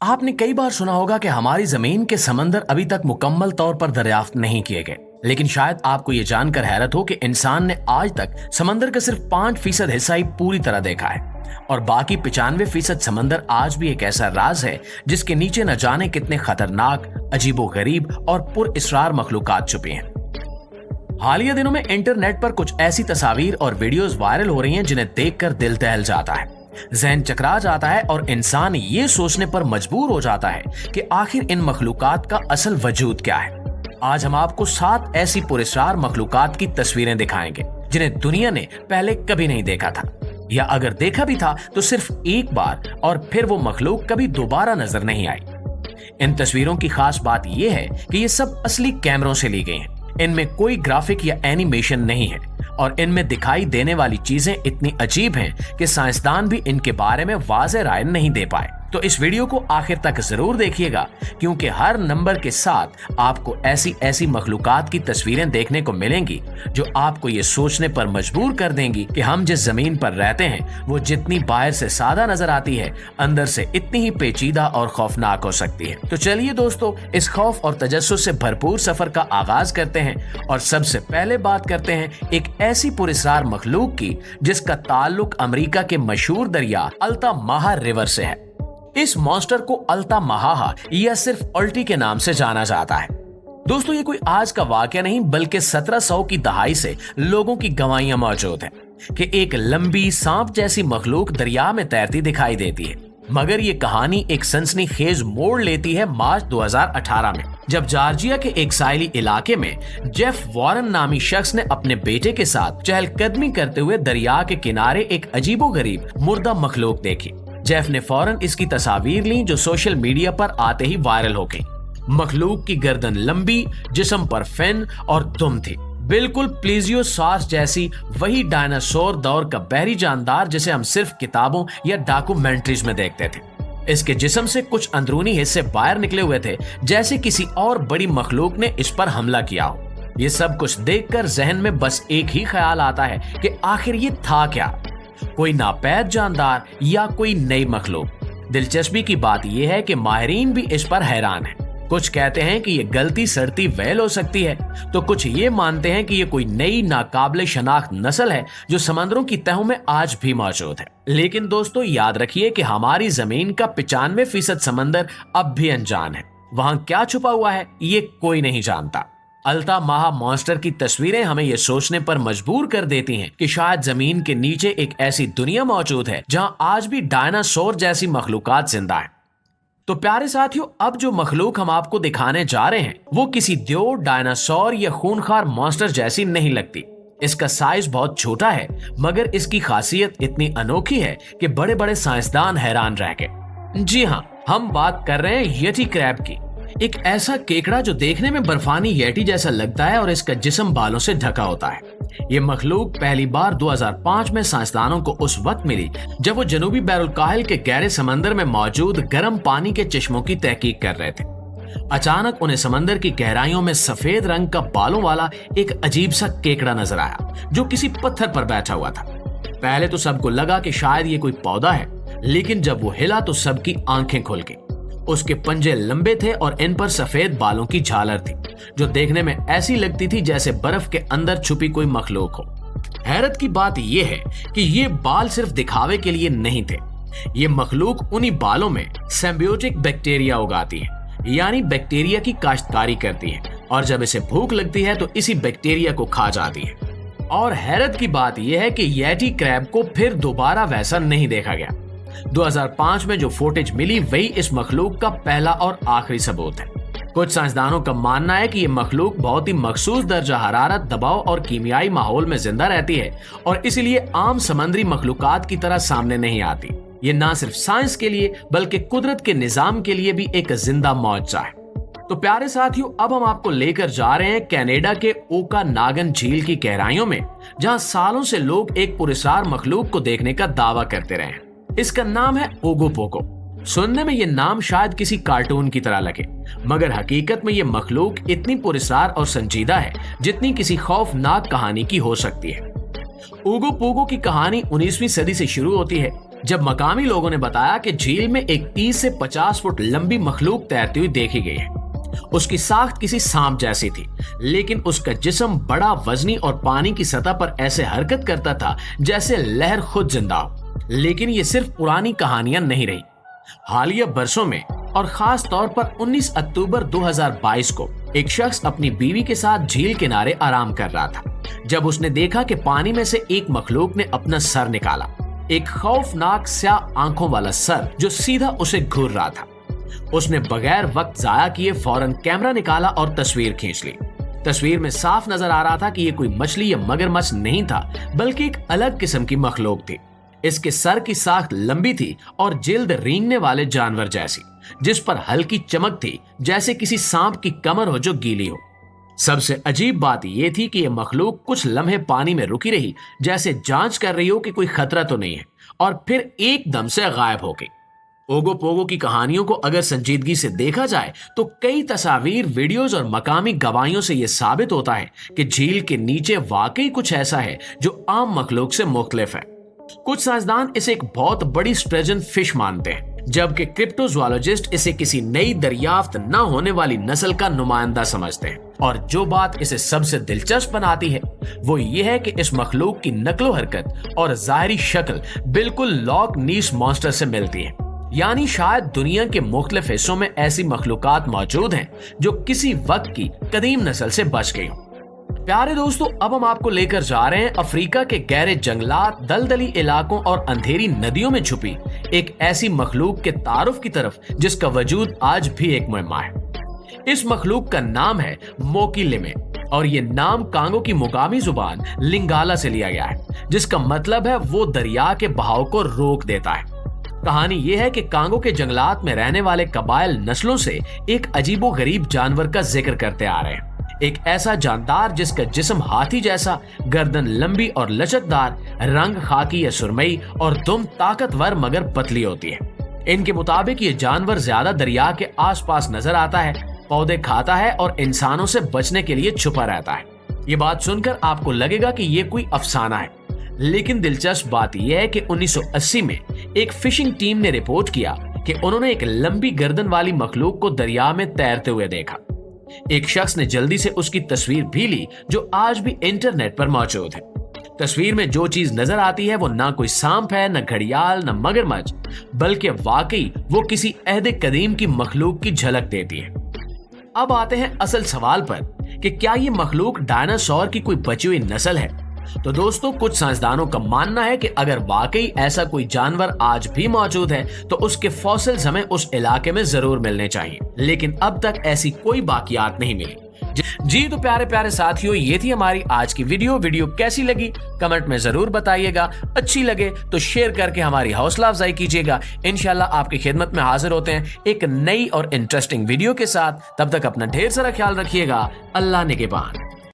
आपने कई बार सुना होगा कि हमारी जमीन के समंदर अभी तक मुकम्मल तौर पर दरियाफ्त नहीं किए गए, लेकिन शायद आपको ये जानकर हैरत हो कि इंसान ने आज तक समंदर का सिर्फ 5% हिस्सा ही पूरी तरह देखा है और बाकी 95% समंदर आज भी एक ऐसा राज है जिसके नीचे न जाने कितने खतरनाक, अजीबोगरीब और पुरअसरार मखलूकात छुपी हैं। हालिया दिनों में इंटरनेट पर कुछ ऐसी तस्वीर और वीडियोस वायरल हो रही हैं जिन्हें देखकर दिल दहल जाता है, ज़हन चकरा जाता है और इंसान ये सोचने पर मजबूर हो जाता है कि आखिर इन मखलूकात का असल वजूद क्या है। आज हम आपको 7 ऐसी पुरअसरार मखलूकात की तस्वीरें दिखाएंगे जिन्हें दुनिया ने पहले कभी नहीं देखा था, या अगर देखा भी था तो सिर्फ एक बार, और फिर वो मखलूक कभी दोबारा नजर नहीं आई। इन तस्वीरों की खास बात यह है कि ये सब असली कैमरों से ली गई हैं। इनमें कोई ग्राफिक या एनिमेशन नहीं है और इनमें दिखाई देने वाली चीजें इतनी अजीब हैं कि साइंसदान भी इनके बारे में वाज़ेह राय नहीं दे पाए। तो इस वीडियो को आखिर तक जरूर देखिएगा, क्योंकि हर नंबर के साथ आपको ऐसी मखलूकात की तस्वीरें देखने को मिलेंगी जो आपको ये सोचने पर मजबूर कर देंगी कि हम जिस जमीन पर रहते हैं वो जितनी बाहर से सादा नजर आती है, अंदर से इतनी ही पेचीदा और खौफनाक हो सकती है। तो चलिए दोस्तों, इस खौफ और तजस्सुस से भरपूर सफर का आगाज करते हैं और सबसे पहले बात करते हैं एक ऐसी पुरअसरार मखलूक की जिसका ताल्लुक अमेरिका के मशहूर दरिया अल्तामाहा रिवर से है। इस मॉन्स्टर को अल्तामाहा या सिर्फ अल्टी के नाम से जाना जाता है। दोस्तों, ये कोई आज का वाकया नहीं बल्कि 1700 की दहाई से लोगों की गवाहियां मौजूद हैं कि एक लंबी सांप जैसी मखलूक दरिया में तैरती दिखाई देती है। मगर ये कहानी एक सनसनीखेज मोड़ लेती है मार्च 2018 में, जब जॉर्जिया के एक साहिली इलाके में जेफ वॉरेन नामी शख्स ने अपने बेटे के साथ चहलकदमी करते हुए दरिया के किनारे एक अजीबोगरीब मुर्दा मखलूक देखी। जेफ ने फौरन इसकी तस्वीर ली जो सोशल मीडिया पर आते ही वायरल हो गई। मखलूक की गर्दन लंबी, जिस्म पर फिन और दुम थी, बिल्कुल प्लीजियोसार्स जैसी, वही डायनासोर दौर का बहरी जानदार जिसे हम सिर्फ किताबों या डॉक्यूमेंट्रीज में देखते थे। इसके जिस्म से कुछ अंदरूनी हिस्से बाहर निकले हुए थे, जैसे किसी और बड़ी मखलूक ने इस पर हमला किया हो। ये सब कुछ देखकर जहन में बस एक ही ख्याल आता है कि आखिर ये था क्या, कोई नापैद जानदार या कोई नई मखलूक। दिलचस्पी की बात यह है कि माहिरीन भी इस पर हैरान हैं। कुछ कहते हैं कि ये गलती सड़ती व्हेल हो सकती है, तो कुछ ये मानते हैं कि ये कोई नई नाकाबिले शनाख्त नस्ल है जो समंदरों की तहों में आज भी मौजूद है। लेकिन दोस्तों, याद रखिए कि हमारी जमीन का 95% समंदर अब भी अनजान है। वहां क्या छुपा हुआ है ये कोई नहीं जानता। अल्तामाहा मॉन्स्टर की तस्वीरें हमें यह सोचने पर मजबूर कर देती हैं कि शायद जमीन के नीचे एक ऐसी दुनिया मौजूद है जहां आज भी डायनासोर जैसी मखलूकात जिंदा है। तो प्यारे साथियों, अब जो मखलूक हम आपको दिखाने जा रहे हैं वो किसी देव, डायनासोर या खूनखार मॉन्स्टर जैसी नहीं लगती। इसका साइज बहुत छोटा है, मगर इसकी खासियत इतनी अनोखी है कि बड़े बड़े साइंसदान हैरान रह गए। जी हाँ, हम बात कर रहे हैं येटी क्रैब की, एक ऐसा केकड़ा जो देखने में बर्फानी येटी जैसा लगता है और इसका जिस्म बालों से ढका होता है। ये मखलूक पहली बार 2005 में साइंसदानों को उस वक्त मिली जब वो जनूबी बैरुल-काहिल के गहरे समंदर में मौजूद गर्म पानी के चश्मों की तहकीक कर रहे थे। अचानक उन्हें समंदर की गहराइयों में सफेद रंग का बालों वाला एक अजीब सा केकड़ा नजर आया जो किसी पत्थर पर बैठा हुआ था। पहले तो सबको लगा कि शायद ये कोई पौधा है, लेकिन जब वो हिला तो सबकी आंखें खुल गई। उसके पंजे लंबे थे और इन पर सफेद बालों की झालर थी जो देखने में ऐसी लगती थी जैसे बर्फ के अंदर छुपी कोई मखलूक हो। हैरत की बात यह है कि ये बाल सिर्फ दिखावे के लिए नहीं थे। ये मखलूक उन्हीं बालों में सिम्बियोटिक बैक्टीरिया उगाती है, यानी बैक्टीरिया की काश्तकारी करती है, और जब इसे भूख लगती है तो इसी बैक्टीरिया को खा जाती है। और हैरत की बात यह है कि येटी क्रैब को फिर दोबारा वैसा नहीं देखा गया। 2005 में जो फुटेज मिली वही इस मखलूक का पहला और आखिरी सबूत है। कुछ साइंसदानों का मानना है कि यह मखलूक बहुत ही मखसूस दर्जा हरारत, दबाव और कीमियाई माहौल में जिंदा रहती है और इसलिए आम समंदरी मखलूकात की तरह सामने नहीं आती। ये ना सिर्फ साइंस के लिए बल्कि कुदरत के निजाम के लिए भी एक जिंदा मौजज़ा है। तो प्यारे साथियों, अब हम आपको लेकर जा रहे हैं कनाडा के ओकानागन झील की गहराइयों में, जहां सालों से लोग एक पुरअसरार मखलूक को देखने का दावा करते रहे हैं। इसका नाम है ओगोपोगो। सुनने में ये नाम शायद किसी कार्टून की तरह लगे, मगर हकीकत में ये मखलूक इतनी पुरअसरार और संजीदा है जितनी किसी खौफनाक कहानी की हो सकती है। ओगोपोगो की कहानी 19वीं सदी से शुरू होती है। जब मकामी लोगों ने बताया कि झील में एक 30 से 50 फुट लंबी मखलूक तैरती हुई देखी गई है। उसकी साख्त किसी सांप जैसी थी, लेकिन उसका जिस्म बड़ा वजनी और पानी की सतह पर ऐसे हरकत करता था जैसे लहर खुद जिंदा हो। लेकिन ये सिर्फ पुरानी कहानियां नहीं रही। हालिया बरसों में और खास तौर पर 19 अक्टूबर 2022 को एक शख्स अपनी बीवी के साथ झील किनारे आराम कर रहा था जब उसने देखा कि पानी में से एक मखलूक ने अपना सर निकाला। एक खौफनाक स्याह आंखों वाला सर जो सीधा उसे घूर रहा था। उसने बगैर वक्त जाया किए फौरन कैमरा निकाला और तस्वीर खींच ली। तस्वीर में साफ नजर आ रहा था कि यह कोई मछली या मगरमच्छ नहीं था, बल्कि एक अलग किस्म की मखलूक थी। इसके सर की साख्त लंबी थी और जिल्द रेंगने वाले जानवर जैसी, जिस पर हल्की चमक थी जैसे किसी सांप की कमर हो जो गीली हो। सबसे अजीब बात यह थी कि यह मखलूक कुछ लम्हे पानी में रुकी रही, जैसे जांच कर रही हो कि कोई खतरा तो नहीं है, और फिर एकदम से गायब हो गई। ओगो पोगो की कहानियों को अगर संजीदगी से देखा जाए तो कई तस्वीर, वीडियोस और मकामी गवाहियों से यह साबित होता है कि झील के नीचे वाकई कुछ ऐसा है जो आम मखलूक से मुख्तलिफ है। कुछ साइंसदान इसे एक बहुत बड़ी स्ट्रेजन फिश मानते हैं, जबकि क्रिप्टोजूलॉजिस्ट इसे किसी नई दरियाफ्त न होने वाली नस्ल का नुमाइंदा समझते हैं। और जो बात इसे सबसे दिलचस्प बनाती है वो ये है कि इस मखलूक की नकलो हरकत और ज़ाहिरी शक्ल बिल्कुल लॉक नीस मॉन्स्टर से मिलती है। यानी शायद दुनिया के मुख्तलिफ हिस्सों में ऐसी मखलूकात मौजूद हैं जो किसी वक्त की कदीम नस्ल से बच गई हों। प्यारे दोस्तों, अब हम आपको लेकर जा रहे हैं अफ्रीका के गहरे जंगलात, दलदली इलाकों और अंधेरी नदियों में छुपी एक ऐसी मखलूक के तारुफ की तरफ जिसका वजूद आज भी एक मुअम्मा है। इस मखलूक का नाम है मोकीलिमे और ये नाम कांगो की मुकामी जुबान लिंगाला से लिया गया है, जिसका मतलब है वो दरिया के बहाव को रोक देता है। कहानी यह है कि कांगो के जंगलात में रहने वाले कबाइल नस्लों से एक अजीबो गरीब जानवर का जिक्र करते आ रहे हैं। एक ऐसा जानदार जिसका जिस्म हाथी जैसा, गर्दन लंबी और लचकदार, रंग खाकी या सुरमई और दुम ताकतवर मगर पतली होती है। इनके मुताबिक ये जानवर ज्यादा दरिया के आसपास नजर आता है, पौधे खाता है और इंसानों से बचने के लिए छुपा रहता है। ये बात सुनकर आपको लगेगा कि ये कोई अफसाना है, लेकिन दिलचस्प बात यह है कि 1980 में एक फिशिंग टीम ने रिपोर्ट किया कि उन्होंने एक लंबी गर्दन वाली मखलूक को दरिया में तैरते हुए देखा। एक शख्स ने जल्दी से उसकी तस्वीर भी ली जो आज भी इंटरनेट पर मौजूद है। तस्वीर में जो चीज नजर आती है वो ना कोई सांप है, न घड़ियाल, न मगरमच्छ, बल्कि वाकई वो किसी अहद कदीम की मखलूक की झलक देती है। अब आते हैं असल सवाल पर कि क्या ये मखलूक डायनासोर की कोई बची हुई नस्ल है। तो दोस्तों, कुछ साइंसदानों का मानना है कि अगर वाकई ऐसा कोई जानवर आज भी मौजूद है तो उसके फॉसिल्स हमें उस इलाके में जरूर मिलने चाहिए, लेकिन अब तक ऐसी कोई बाकियात नहीं मिली। जी तो प्यारे प्यारे साथियों, ये थी हमारी आज की वीडियो कैसी लगी कमेंट में जरूर बताइएगा। अच्छी लगे तो शेयर करके हमारी हौसला अफजाई कीजिएगा। इंशाल्लाह आपकी खिदमत में हाजिर होते हैं एक नई और इंटरेस्टिंग वीडियो के साथ। तब तक अपना ढेर सारा ख्याल रखिएगा। अल्लाह निगहबान।